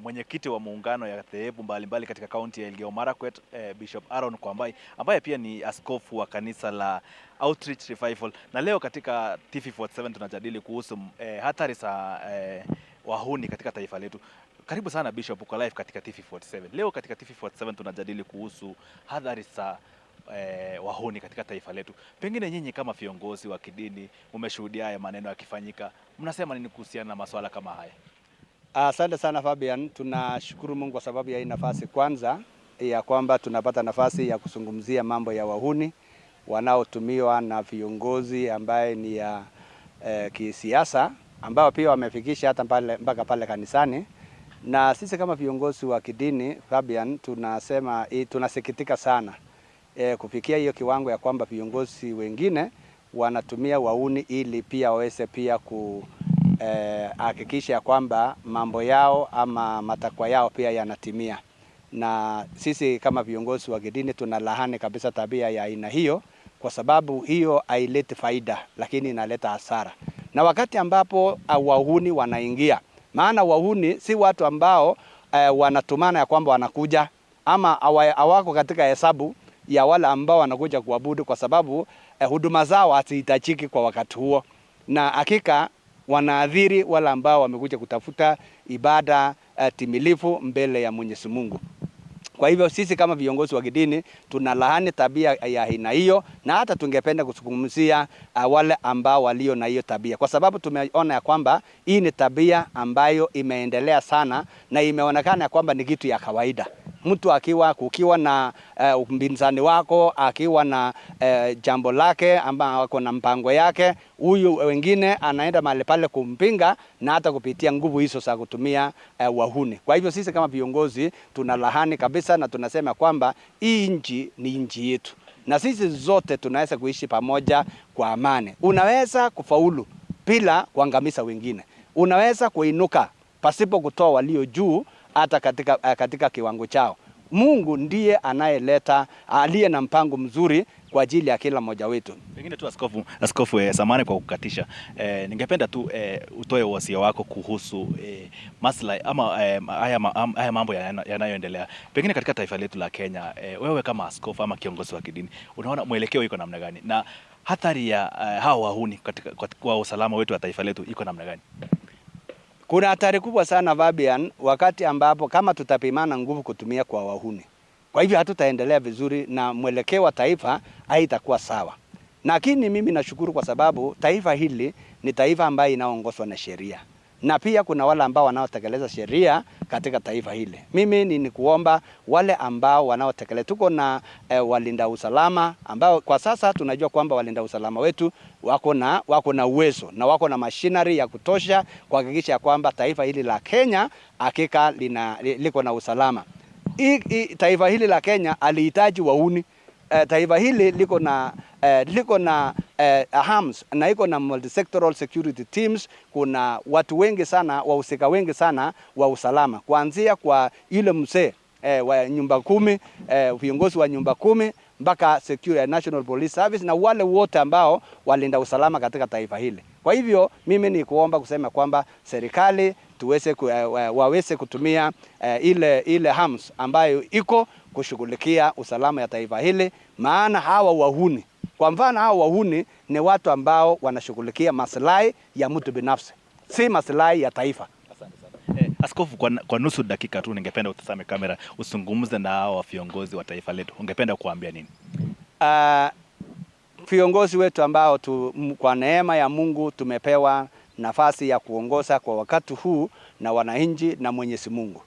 Mwenyekiti wa muungano ya dhehebu mbalimbali katika kaunti ya Elgeyo Marakwet, Bishop Aaron Kwambai, ambaye pia ni askofu wa kanisa la Outreach Revival. Na leo katika TV47 tunajadili kuhusu hatari za wahuni katika taifa letu. Karibu sana Bishop, uko live katika TV47. Leo katika TV47 tunajadili kuhusu hatari za wahuni katika taifa letu. Pengine nyinyi kama viongozi wa kidini umeshuhudia haya maneno yakifanyika, mnasema nini kuhusiana na masuala kama haya? Asante sana Fabian, tunashukuru Mungu kwa sababu ya hii nafasi, kwanza ya kwamba tunapata nafasi ya kuzungumzia mambo ya wahuni wanaotumiwa na viongozi ambaye ni ya kisiasa ambao pia wamefikisha hata mpaka pale kanisani. Na sisi kama viongozi wa kidini Fabian, tunasema tunasikitika sana kufikia hiyo kiwango ya kwamba viongozi wengine wanatumia wahuni ili pia waweze pia hakikisha kwamba mambo yao ama matakwa yao pia yanatimia. Na sisi kama viongozi wa kidini tunalaani kabisa tabia ya aina hiyo, kwa sababu hiyo haileti faida lakini inaleta hasara. Na wakati ambapo wahuni wanaingia, maana wahuni si watu ambao wanatumana ya kwamba wanakuja ama hawako katika hesabu ya wale ambao wanakuja kuabudu, kwa sababu huduma zao hazihitajiki kwa wakati huo, na hakika wanaadhiri wale ambao wamekuja kutafuta ibada timilifu mbele ya Mwenyezi Mungu. Kwa hivyo sisi kama viongozi wa kidini tunalaani tabia ya aina hiyo, na hata tungependa kuzungumzia wale ambao walio na hiyo tabia, kwa sababu tumeona ya kwamba hii ni tabia ambayo imeendelea sana na imeonekana ya kwamba ni kitu ya kawaida. Mtu kukiwa na mpinzani wako, akiwa na jambo lake ambao wako na mpango yake, huyu wengine anaenda mahali pale kumpinga na hata kupitia nguvu hizo za kutumia wahuni. Kwa hivyo sisi kama viongozi tunalaani kabisa, na tunasema kwamba hii nchi ni nchi yetu na sisi zote tunaweza kuishi pamoja kwa amani. Unaweza kufaulu bila kuangamiza wengine, unaweza kuinuka pasipo kutoa walio juu hata katika kiwango chao. Mungu ndiye anayeleta, aliye na mpango mzuri kwa ajili ya kila mmoja wetu. Pengine tu askofu samahani kwa kukatisha. Ningependa tu utoe wasia wako kuhusu maslahi ama haya mambo yanayoendelea pengine katika taifa letu la Kenya. Wewe kama askofu ama kiongozi wa kidini, unaona mwelekeo iko namna gani, na hatari ya hao wahuni kwa usalama wetu wa taifa letu iko namna gani? Kuna hatari kubwa sana Fabian, wakati ambapo kama tutapimana nguvu kutumia kwa wahuni. Kwa hivyo hatutaendelea vizuri na mwelekeo wa taifa haitakuwa sawa. Lakini mimi nashukuru kwa sababu taifa hili ni taifa ambayo inaongozwa na sheria. Na pia kuna wale ambao wanaotekeleza sheria katika taifa hili. Mimi ni kuomba wale ambao wanaotekeleza, tuko na walinda usalama ambao kwa sasa tunajua kwamba walinda usalama wetu wako na uwezo na wako na machinery ya kutosha kuhakikisha kwamba taifa hili la Kenya hakika liko na usalama. Taifa hili la Kenya alihitaji wahuni. Taifa hili liko na arms na iko na multi-sectoral security teams. Kuna watu wengi sana, wahusika wengi sana wa usalama, kuanzia kwa ile mzee wa nyumba 10, viongozi wa nyumba 10 mpaka National Police Service na wale wote ambao walinda usalama katika taifa hili. Kwa hivyo mimi ni kuomba kusema kwamba serikali waweze kutumia ile arms ambayo iko kushughulikia usalama ya taifa hili, maana hawa wahuni, kwa mfano hawa wahuni ni watu ambao wanashughulikia maslahi ya mtu binafsi, si maslahi ya taifa. Asante sana. Askofu, kwa nusu dakika tu ningependa utazame kamera usungumze na hao viongozi wa taifa letu. Ungependa kuambia nini? Viongozi wetu ambao kwa neema ya Mungu tumepewa nafasi ya kuongoza kwa wakati huu na wananchi na Mwenyezi Mungu.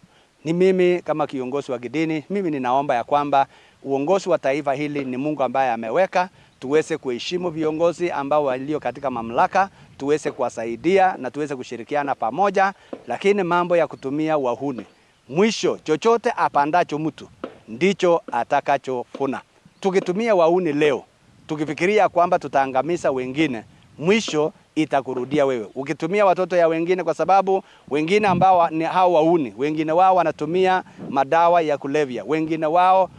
Ni mimi kama kiongozi wa kidini, mimi ninaomba ya kwamba uongozi wa taifa hili ni Mungu ambaye ameweka. Tuweze kuheshimu viongozi ambao walio katika mamlaka, tuweze kuwasaidia na tuweze kushirikiana pamoja, lakini mambo ya kutumia wahuni, mwisho chochote apandacho mtu ndicho atakachofuna. Tukitumia wahuni leo, tukifikiria kwamba tutaangamiza wengine, mwisho itakurudia wewe. Ukitumia watoto ya wengine, kwa sababu wengine ambao ni hao wahuni, wengine wao wanatumia madawa ya kulevya, wengine wao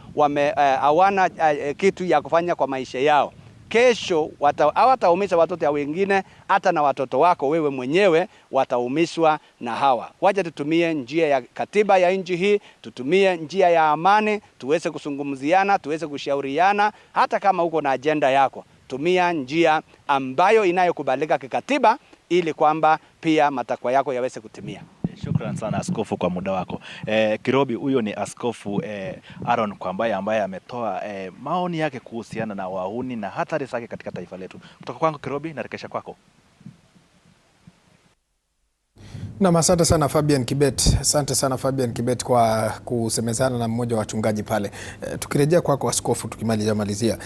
hawana kitu ya kufanya kwa maisha yao. kesho hawataumisha watoto ya wengine, hata na watoto wako wewe mwenyewe wataumishwa na hawa. Wacha tutumie njia ya katiba ya nchi hii, tutumie njia ya amani, tuweze kuzungumziana, tuweze kushauriana. Hata kama uko na ajenda yako, tumia njia ambayo inayokubalika kikatiba, ili kwamba pia matakwa yako yaweze kutimia. Shukran sana askofu kwa muda wako. Kirobi, huyo ni askofu Aaron Kwambai ambaye ametoa maoni yake kuhusiana na wahuni na hatari zake katika taifa letu. Kutoka kwangu Kirobi, narekesha kwako. Na asante sana Fabian Kibet. Asante sana Fabian Kibet kwa kusemezana na mmoja wa wachungaji pale. Tukirejea kwako askofu, tukimalizia